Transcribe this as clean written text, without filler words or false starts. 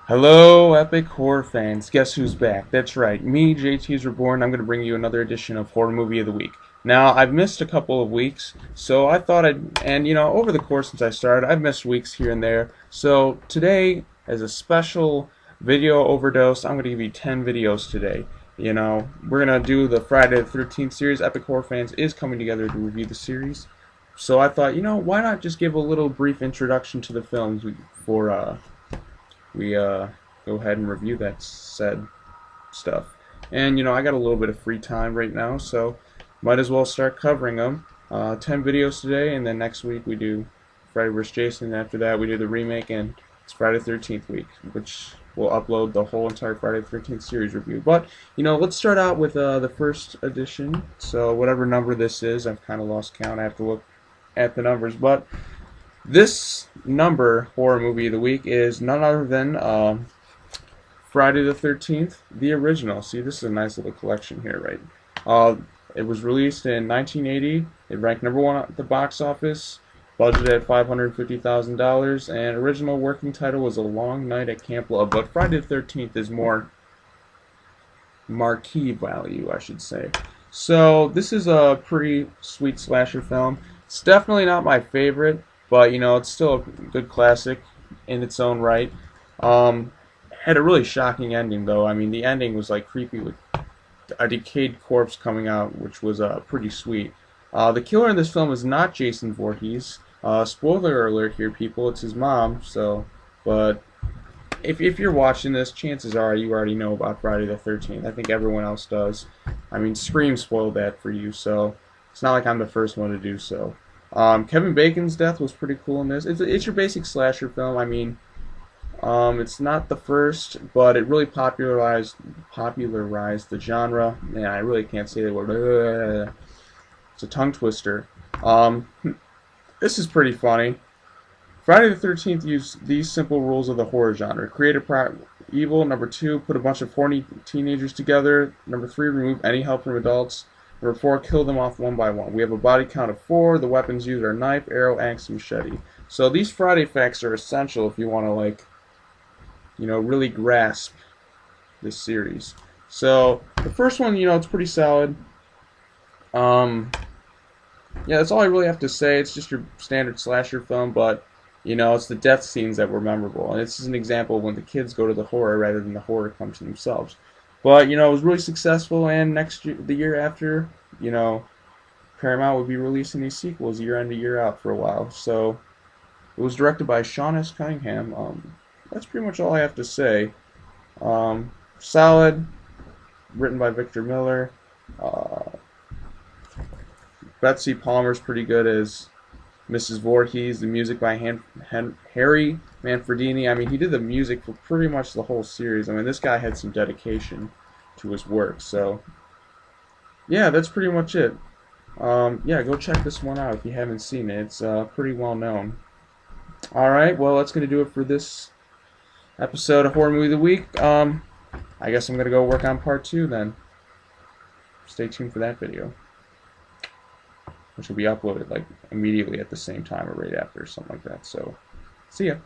Hello, Epic Horror fans. Guess who's back? That's right, me, JTISREBORN. I'm going to bring you another edition of Horror Movie of the Week. Now, I've missed a couple of weeks, so I thought over the course since I started, I've missed weeks here and there. So today, as a special video overdose, I'm going to give you 10 videos today. We're going to do the Friday the 13th series. Epichorrorfans is coming together to review the series. So I thought, why not just give a little brief introduction to the films before we go ahead and review that said stuff. And I got a little bit of free time right now, so might as well start covering them. 10 videos today, and then next week we do Friday vs. Jason, and after that we do the remake, and it's Friday the 13th week, which will upload the whole entire Friday the 13th series review. But let's start out with the first edition. So whatever number this is, I've kind of lost count. I have to look at the numbers, but this number horror movie of the week is none other than Friday the 13th, the original. See, this is a nice little collection here, right? It was released in 1980. It ranked #1 at the box office, budgeted at $550,000, and original working title was A Long Night at Camp Love. But Friday the 13th is more marquee value, I should say. So this is a pretty sweet slasher film. It's definitely not my favorite, but it's still a good classic in its own right. Had a really shocking ending, though. I mean, the ending was like creepy with a decayed corpse coming out, which was pretty sweet. The killer in this film is not Jason Voorhees. Spoiler alert here, people. It's his mom. But if you're watching this, chances are you already know about Friday the 13th. I think everyone else does. I mean, Scream spoiled that for you, so it's not like I'm the first one to do so. Kevin Bacon's death was pretty cool in this. It's your basic slasher film. I mean, it's not the first, but it really popularized the genre. Man, I really can't say the word. It's a tongue twister. This is pretty funny. Friday the 13th used these simple rules of the horror genre. Create a evil. Number 2, put a bunch of horny teenagers together. Number 3, remove any help from adults. Number 4, kill them off one by one. We have a body count of 4. The weapons used are knife, arrow, axe, and machete. So these Friday facts are essential if you want to, really grasp this series. So the first one, it's pretty solid. Yeah, that's all I really have to say. It's just your standard slasher film, but it's the death scenes that were memorable. And this is an example of when the kids go to the horror rather than the horror come to themselves. But, it was really successful, and next year, the year after, Paramount would be releasing these sequels year in to year out for a while. So, it was directed by Sean S. Cunningham. That's pretty much all I have to say. Solid, written by Victor Miller. Betsy Palmer's pretty good as Mrs. Voorhees. The music by Harry Manfredini. I mean, he did the music for pretty much the whole series. I mean, this guy had some dedication to his work. So, yeah, that's pretty much it. Yeah, go check this one out if you haven't seen it. It's pretty well known. Alright, well, that's going to do it for this episode of Horror Movie of the Week. I guess I'm going to go work on part 2 then. Stay tuned for that video, which will be uploaded like immediately at the same time or right after, something like that. So, see ya.